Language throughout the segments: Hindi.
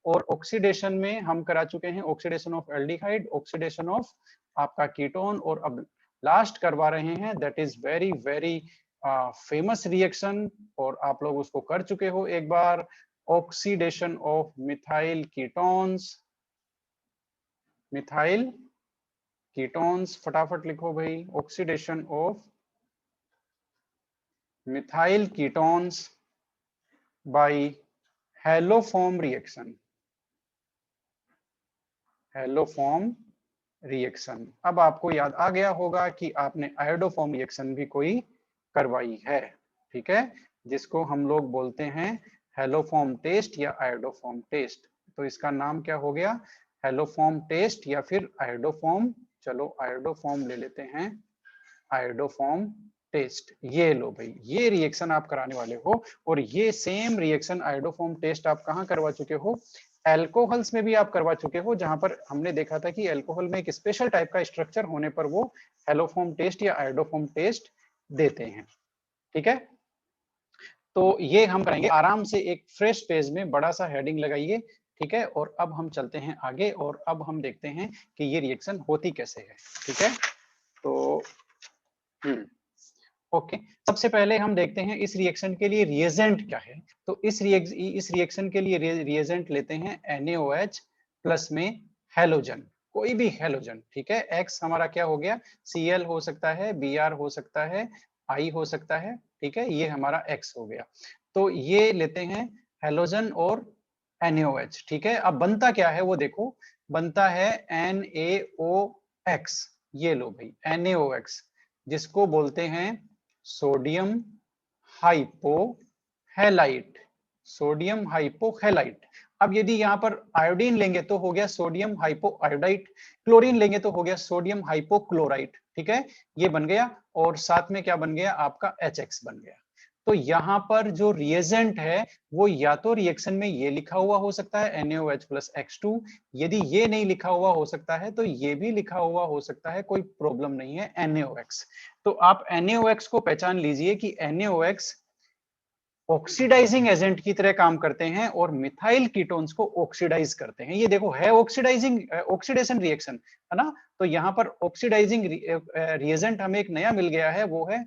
और ऑक्सीडेशन में हम करा चुके हैं oxidation of aldehyde, oxidation of आपका कीटोन, और अब लास्ट करवा रहे हैं, that is very very famous reaction, और आप लोग उसको कर चुके हो एक बार, oxidation of methyl ketones. Methyl ketones फटाफट लिखो भाई, oxidation of methyl ketones by haloform reaction. Haloform reaction. अब आपको याद आ गया होगा कि आपने आयोडोफॉर्म रिएक्शन भी कोई करवाई है, ठीक है, जिसको हम लोग बोलते हैं हैलोफॉर्म टेस्ट या आयोडोफॉर्म टेस्ट। तो इसका नाम क्या हो गया, हैलोफॉर्म टेस्ट या फिर आयोडोफॉर्म। चलो आयोडोफॉर्म ले लेते हैं, आयोडोफॉर्म टेस्ट। ये लो भाई, ये रिएक्शन आप कराने वाले हो, और ये सेम रिएक्शन आयोडोफॉर्म टेस्ट आप कहाँ करवा चुके हो, एल्कोहल्स में भी आप करवा चुके हो, जहां पर हमने देखा था कि एल्कोहल में एक स्पेशल टाइप का स्ट्रक्चर होने पर वो हैलोफॉर्म टेस्ट या आयोडोफॉर्म टेस्ट देते हैं, ठीक है। तो ये हम कराएंगे आराम से, एक फ्रेश पेज में बड़ा सा हेडिंग लगाइए, ठीक है। और अब हम चलते हैं आगे, और अब हम देखते हैं कि ये रिएक्शन होती कैसे है, ठीक है। तो ओके, सबसे पहले हम देखते हैं इस रिएक्शन के लिए रिएजेंट क्या है। तो इस रिएक्शन के लिए रिएजेंट लेते हैं NaOH प्लस में हैलोजन, कोई भी हैलोजन, ठीक है। X हमारा क्या हो गया, Cl हो सकता है, Br हो सकता है, I हो सकता है, ठीक है, ये हमारा X हो गया। तो ये लेते हैं हैलोजन और NaOH, ठीक है। अब बनता क्या है वो देखो, बनता है NaOX, ये लो भाई NaOX, जिसको बोलते हैं सोडियम हाइपोहैलाइट, सोडियम हाइपोहैलाइट। अब यदि यहाँ पर आयोडीन लेंगे तो हो गया सोडियम हाइपोआयोडाइट, क्लोरीन लेंगे तो हो गया सोडियम हाइपोक्लोराइट, ठीक है, ये बन गया। और साथ में क्या बन गया आपका HX बन गया। तो यहाँ पर जो रिएजेंट है वो या तो रिएक्शन में ये लिखा हुआ हो सकता है NaOH प्लस X2, यदि ये नहीं लिखा हुआ हो सकता है तो ये भी लिखा हुआ हो सकता है, कोई प्रॉब्लम नहीं है, NaOX। तो आप NaOX को पहचान लीजिए कि NaOX ऑक्सीडाइजिंग एजेंट की तरह काम करते हैं और मिथाइल कीटोन्स को ऑक्सीडाइज करते हैं। ये देखो है ऑक्सीडाइजिंग, ऑक्सीडेशन रिएक्शन है ना। तो यहाँ पर ऑक्सीडाइजिंग रिएजेंट हमें एक नया मिल गया है, वो है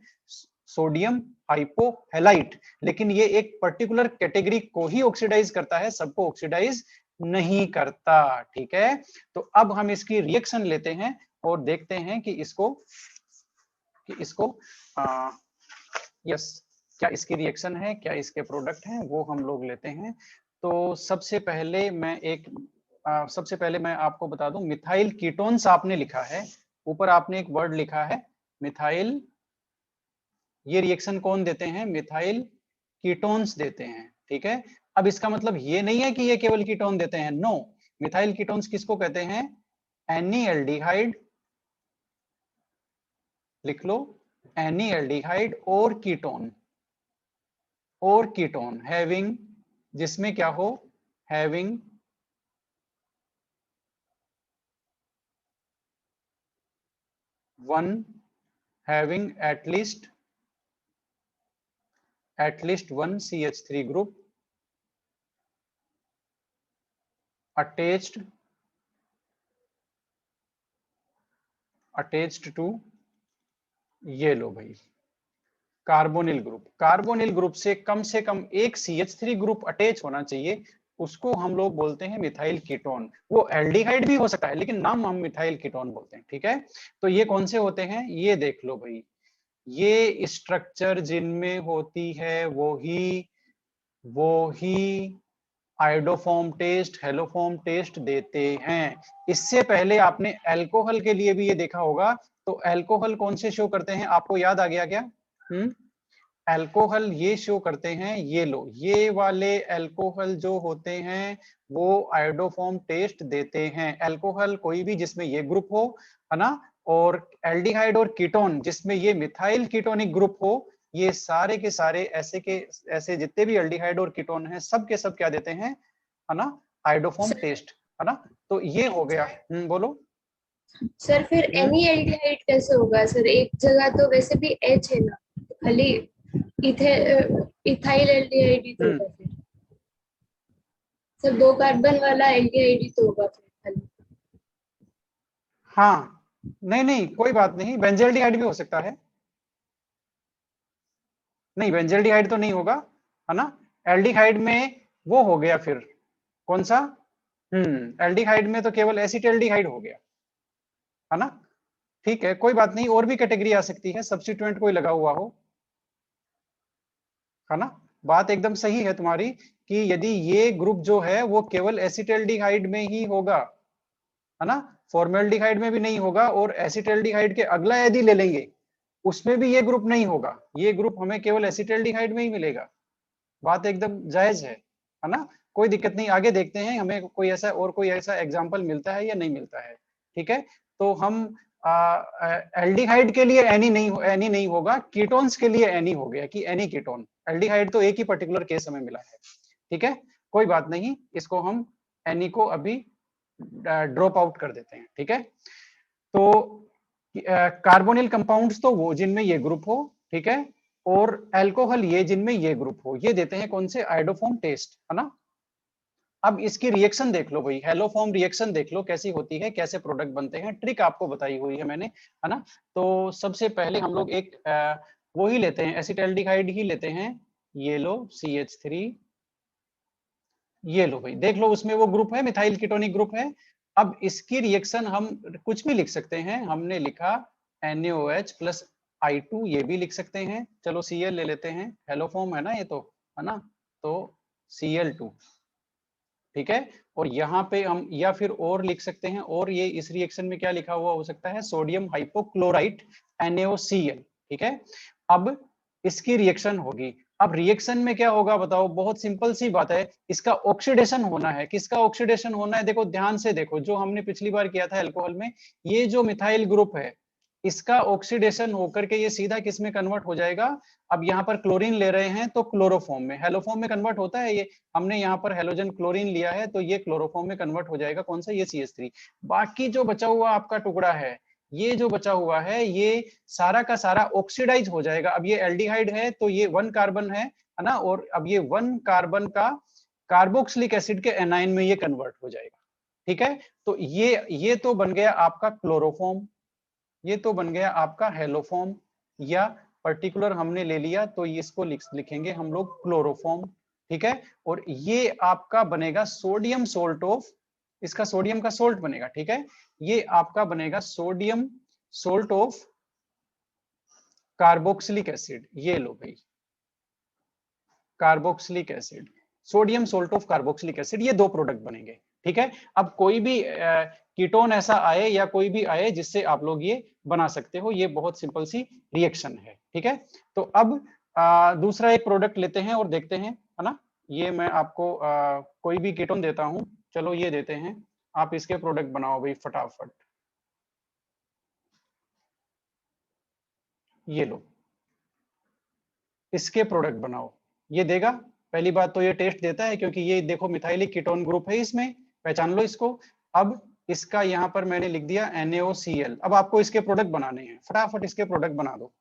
सोडियम हाइपोहैलाइट, लेकिन ये एक पर्टिकुलर कैटेगरी को ही ऑक्सीडाइज करता है, सबको ऑक्सीडाइज नहीं करता, ठीक है। तो अब हम इसकी रिएक्शन लेते हैं और देखते हैं कि इसको यस क्या इसकी रिएक्शन है, क्या इसके प्रोडक्ट हैं, वो हम लोग लेते हैं। तो सबसे पहले मैं आपको बता दूं, मिथाइल कीटोन्स आपने लिखा है, ऊपर आपने एक वर्ड लिखा है मिथाइल, ये रिएक्शन कौन देते हैं, मिथाइल कीटोन्स देते हैं, ठीक है। अब इसका मतलब ये नहीं है कि ये केवल कीटोन देते हैं, नो। मिथाइल कीटोन्स किसको कहते हैं, एनीएल्डिहाइड, लिख लो, एनीएल्डिहाइड और कीटोन हैविंग, जिसमें क्या हो, having at least one CH3 group attached to, ये लो भाई, कार्बोनिल ग्रुप से कम एक CH3 ग्रुप अटैच होना चाहिए, उसको हम लोग बोलते हैं मिथाइल कीटोन। वो एल्डिहाइड भी हो सकता है, लेकिन नाम हम मिथाइल कीटोन बोलते हैं, ठीक है। तो ये कौन से होते हैं, ये देख लो भाई, ये स्ट्रक्चर जिनमें होती है वो ही आयोडोफॉर्म टेस्ट, हेलोफॉर्म टेस्ट देते हैं। इससे पहले आपने अल्कोहल के लिए भी ये देखा होगा, तो अल्कोहल कौन से शो करते हैं, आपको याद आ गया क्या, अल्कोहल ये शो करते हैं, ये लो, ये वाले अल्कोहल जो होते हैं वो आयोडोफॉर्म टेस्ट देते हैं। अल्कोहल कोई भी जिसमें ये ग्रुप हो, है ना, और एल्डिहाइड और कीटोन जिसमें ये मिथाइल कीटोनिक ग्रुप हो, ये सारे के सारे ऐसे जितने भी एल्डिहाइड और कीटोन हैं, सब के सब क्या देते हैं, है ना, आयोडोफॉर्म टेस्ट, है ना। तो ये हो गया। बोलो सर, फिर एनीएल्डिहाइड कैसे होगा सर, एक जगह तो वैसे भी H है ना, खाली इथाइल एल्डिहाइड ही तो होगा फिर। सर 2 कार्बन वाला एल्डिहाइड तो होगा फिर खाली। हाँ, नहीं नहीं कोई बात नहीं, बेंजल्डिहाइड भी हो सकता है। नहीं, बेंजल्डिहाइड तो नहीं होगा, है ना। एल्डिहाइड में वो हो गया फिर कौन सा, एल्डिहाइड में तो केवल एसिटाल्डिहाइड हो गया, है ना। ठीक है, कोई बात नहीं, और भी कैटेगरी आ सकती है, सब्स्टिट्यूएंट कोई लगा हुआ हो, है ना। बात एकदम सही है तुम्हारी कि यदि ये ग्रुप जो है वो केवल एसिटाल्डिहाइड में ही होगा, है ना, फॉर्मेल्डिहाइड में भी नहीं होगा, और एसिटाल्डिहाइड के अगला यदि ले लेंगे उसमें भी ये ग्रुप नहीं होगा, ये ग्रुप हमें केवल एसिटाल्डिहाइड में ही मिलेगा। बात एकदम जायज है ना। कोई दिक्कत नहीं, आगे देखते हैं हमें कोई ऐसा और कोई ऐसा एग्जाम्पल मिलता है या नहीं मिलता है। ठीक है, तो हम एल्डिहाइड के लिए एनी नहीं होगा, कीटोन्स के लिए एनी हो गया कि एनी कीटोन। एल्डिहाइड तो एक ही पर्टिकुलर केस हमें मिला है। ठीक है, कोई बात नहीं, इसको हम एनी को अभी ड्रॉप आउट कर देते हैं। ठीक है, तो कार्बोनिल कंपाउंड्स तो वो जिनमें ये ग्रुप हो, ठीक है, और अल्कोहल ये जिनमें ये ग्रुप हो, ये देते हैं कौन से, आयोडोफॉर्म टेस्ट, है ना। अब इसकी रिएक्शन देख लो भाई, हेलोफॉर्म रिएक्शन देख लो कैसी होती है, कैसे प्रोडक्ट बनते हैं, ट्रिक आपको बताई हुई है मैंने, है ना। तो सबसे पहले हम लोग एक वो ही लेते हैं, एसिटाल्डिहाइड ही लेते हैं, ये लो CH3, ये लो भाई, देख लो उसमें वो ग्रुप है, मिथाइल कीटोनिक ग्रुप है। अब इसकी रिएक्शन हम कुछ भी लिख सकते हैं, हमने लिखा NaOH प्लस I2, ये भी लिख सकते हैं, चलो Cl ले लेते हैं, हेलोफॉर्म है ना ये तो, है ना, तो Cl2, ठीक है। और यहाँ पे हम या फिर और लिख सकते हैं, और ये इस रिएक्शन में क्या लिखा हुआ हो सकता है, सोडियम हाइपोक्लोराइट NaOCl, ठीक है। अब इसकी रिएक्शन होगी, अब रिएक्शन में क्या होगा बताओ, बहुत सिंपल सी बात है, इसका ऑक्सीडेशन होना है। किसका ऑक्सीडेशन होना है, देखो ध्यान से देखो, जो हमने पिछली बार किया था अल्कोहल में, ये जो मिथाइल ग्रुप है इसका ऑक्सीडेशन होकर के ये सीधा किस में कन्वर्ट हो जाएगा। अब यहाँ पर क्लोरीन ले रहे हैं तो क्लोरोफॉर्म में, हेलोफॉर्म में कन्वर्ट होता है ये, हमने यहाँ पर हेलोजन क्लोरीन लिया है तो ये क्लोरोफॉर्म में कन्वर्ट हो जाएगा, कौन सा, ये CH3। बाकी जो बचा हुआ आपका टुकड़ा है, ये जो बचा हुआ है ये सारा का सारा ऑक्सीडाइज हो जाएगा। अब ये एल्डिहाइड है तो ये 1 कार्बन है ना, और अब ये 1 कार्बन का कार्बोक्सिलिक एसिड के एनाइन में ये कन्वर्ट हो जाएगा। ठीक है, तो ये तो बन गया आपका क्लोरोफॉर्म, ये तो बन गया आपका हेलोफॉर्म, या पर्टिकुलर हमने ले लिया तो इसको लिखेंगे हम लोग क्लोरोफॉर्म। ठीक है, और ये आपका बनेगा सोडियम सोल्ट ऑफ, इसका सोडियम का सोल्ट बनेगा। ठीक है, ये आपका बनेगा sodium salt of carboxylic acid, ये लो भाई, carboxylic acid, sodium salt of carboxylic acid, ये दो प्रोडक्ट बनेंगे। ठीक है, अब कोई भी कीटोन ऐसा आए या कोई भी आए जिससे आप लोग ये बना सकते हो, ये बहुत सिंपल सी रिएक्शन है। ठीक है, तो अब दूसरा एक प्रोडक्ट लेते हैं और देखते हैं, है ना। ये मैं आपको कोई भी कीटोन देता हूं, चलो ये देते हैं, आप इसके प्रोडक्ट बनाओ भाई फटाफट, ये लो, इसके प्रोडक्ट बनाओ, ये देगा। पहली बात तो ये टेस्ट देता है क्योंकि ये देखो मिथाइलिक कीटोन ग्रुप है इसमें, पहचान लो इसको। अब इसका यहाँ पर मैंने लिख दिया NaOCl, अब आपको इसके प्रोडक्ट बनाने हैं, फटाफट इसके प्रोडक्ट बना दो,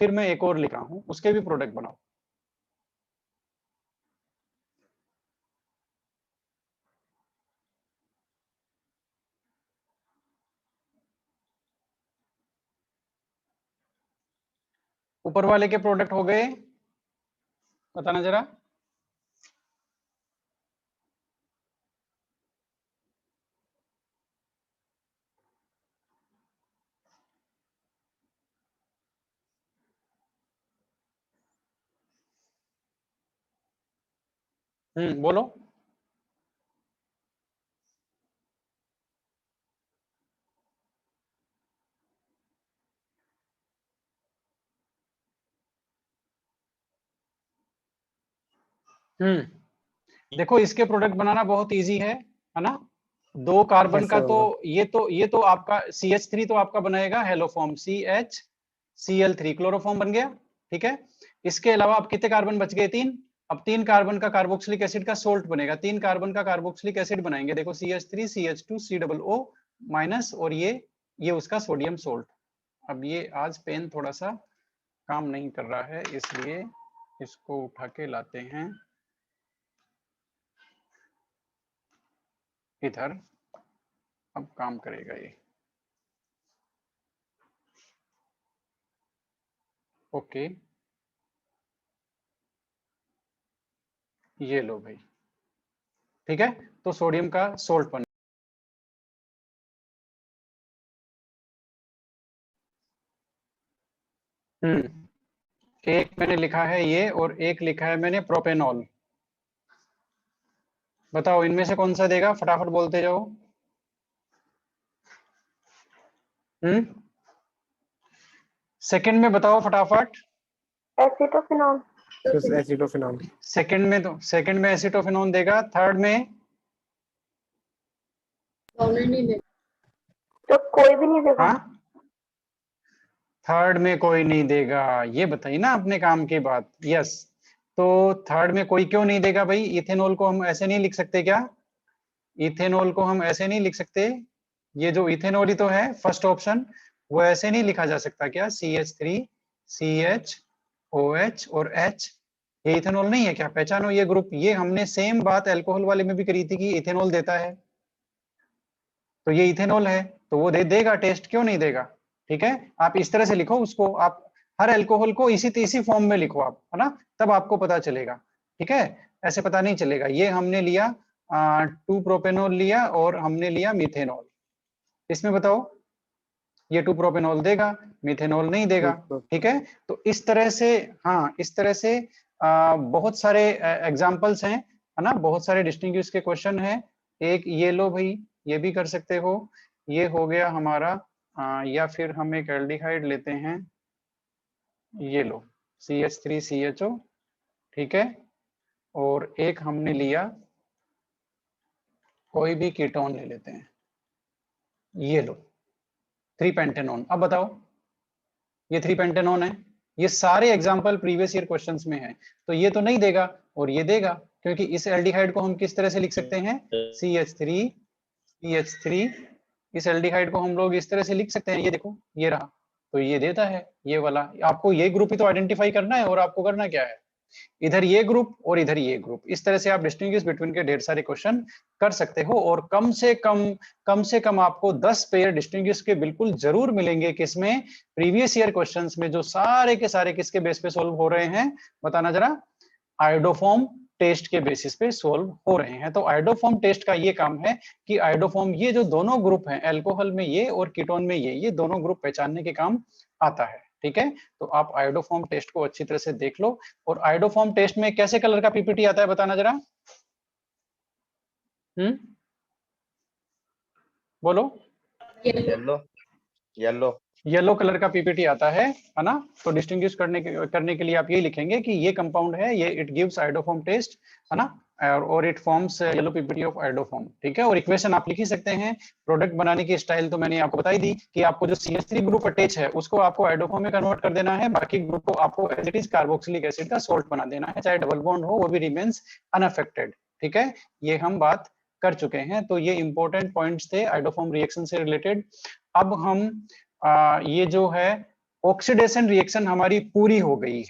फिर मैं एक और लिखा हूं उसके भी प्रोडक्ट बनाओ। ऊपर वाले के प्रोडक्ट हो गए, बताना जरा। बोलो। देखो इसके प्रोडक्ट बनाना बहुत इजी है ना। 2 कार्बन यस का तो सर। ये तो आपका CH3 तो आपका बनाएगा हेलोफॉर्म, CHCl3 क्लोरोफॉर्म बन गया। ठीक है, इसके अलावा अब कितने कार्बन बच गए, 3। अब 3 कार्बन का कार्बोक्सिलिक एसिड का सोल्ट बनेगा, 3 कार्बन का कार्बोक्सिलिक एसिड बनाएंगे, देखो CH3 CH2 COO माइनस, और ये उसका सोडियम सोल्ट। अब ये आज पेन थोड़ा सा काम नहीं कर रहा है, इसलिए इसको उठा के लाते हैं। इधर अब काम करेगा ये। ओके, ये लो भाई, ठीक है। तो सोडियम का सोल्ट बन, एक मैंने लिखा है ये और एक लिखा है मैंने प्रोपेनॉल। बताओ इनमें से कौन सा देगा, फटाफट बोलते जाओ। सेकंड में बताओ फटाफट। एसिटोफिनॉल। एसिटोफिनॉल। सेकंड में एसिटोफिनोन देगा, थर्ड में दोनों नहीं दे। तो कोई भी नहीं देगा। हाँ, थर्ड में कोई नहीं देगा, ये बताइए ना अपने काम की बात। यस, तो थर्ड में कोई क्यों नहीं देगा भाई? इथेनॉल को हम ऐसे नहीं लिख सकते क्या? इथेनॉल को हम ऐसे नहीं लिख सकते? ये जो इथेनॉल ही तो है फर्स्ट ऑप्शन, वो ऐसे नहीं लिखा जा सकता क्या? CH3 CHOH और H, ये इथेनॉल नहीं है क्या? पहचानो ये ग्रुप। ये हमने सेम बात अल्कोहल वाले में भी करी थी कि इथेनॉल देता है, तो ये इथेनॉल है, तो वो देगा टेस्ट, क्यों नहीं देगा? ठीक है, आप इस तरह से लिखो उसको, आप हर अल्कोहल को इसी फॉर्म में लिखो आप, है ना, तब आपको पता चलेगा। ठीक है, ऐसे पता नहीं चलेगा। ये हमने लिया 2 प्रोपेनॉल लिया और हमने लिया मीथेनॉल, इसमें बताओ ये 2 प्रोपेनॉल देगा, मीथेनॉल नहीं देगा। ठीक है, तो इस तरह से, हाँ इस तरह से बहुत सारे एग्जाम्पल्स हैं, है ना, बहुत सारे डिस्टिंग्विश के क्वेश्चन हैं। एक ये लो भाई, ये भी कर सकते हो, ये हो गया हमारा या फिर हम एक एल्डिहाइड लेते हैं, ये लो CH3CHO, ठीक है, और एक हमने लिया कोई भी कीटोन ले लेते हैं, ये लो 3 पेंटेनॉन। अब बताओ ये 3 पेंटेनॉन है, ये सारे एग्जाम्पल प्रीवियस ईयर क्वेश्चंस में है, तो ये तो नहीं देगा और ये देगा, क्योंकि इस एल्डिहाइड को हम किस तरह से लिख सकते हैं? CH3 इस एल्डिहाइड को हम लोग इस तरह से लिख सकते हैं, ये देखो ये रहा, तो ये देता है ये वाला। आपको ये ग्रुप ही तो आइडेंटिफाई करना है, और आपको करना क्या है, इधर ये ग्रुप और इधर ये ग्रुप, इस तरह से आप डिस्टिंग्विश बिटवीन के ढेर सारे क्वेश्चन कर सकते हो। और कम से कम आपको 10 पेयर डिस्टिंग्विश के बिल्कुल जरूर मिलेंगे, किसमें? प्रीवियस ईयर क्वेश्चंस में, जो सारे के सारे किसके बेस पे सोल्व हो रहे हैं, बताना जरा। आयोडोफॉर्म टेस्ट के बेसिस पे सोल्व हो रहे हैं। तो आयोडोफॉर्म टेस्ट का ये काम है कि आयोडोफॉर्म, ये जो दोनों ग्रुप हैं अल्कोहल में ये और कीटोन में ये दोनों ग्रुप पहचानने के काम आता है। ठीक है, तो आप आयोडोफॉर्म टेस्ट को अच्छी तरह से देख लो। और आयोडोफॉर्म टेस्ट में कैसे कलर का पीपीटी आता है, बताना जरा। बोलो। येलो। येलो। येलो कलर का पीपीटी आता है ना। तो डिस्टिंग्विश करने के लिए आप ये लिखेंगे कि ये कंपाउंड है, ये इट गिव्स आयोडोफॉर्म टेस्ट, है ना, और it forms yellow PPT of iodoform. ठीक है, और इक्वेशन आप लिख ही सकते हैं। प्रोडक्ट बनाने की स्टाइल तो मैंने आपको बताई दी कि आपको जो CH3 ग्रुप अटैच है उसको आपको आयोडोफॉर्म में कन्वर्ट कर देना है, बाकी ग्रुप को आपको as it is carboxylic acid का सोल्ट बना देना है, चाहे डबल बॉन्ड हो वो भी रिमेन्स अनअफेक्टेड। ठीक है, ये हम बात कर चुके हैं, तो ये इंपॉर्टेंट पॉइंट्स थे आयोडोफॉर्म रिएक्शन से रिलेटेड। अब हम ये जो है ऑक्सीडेशन रिएक्शन हमारी पूरी हो गई।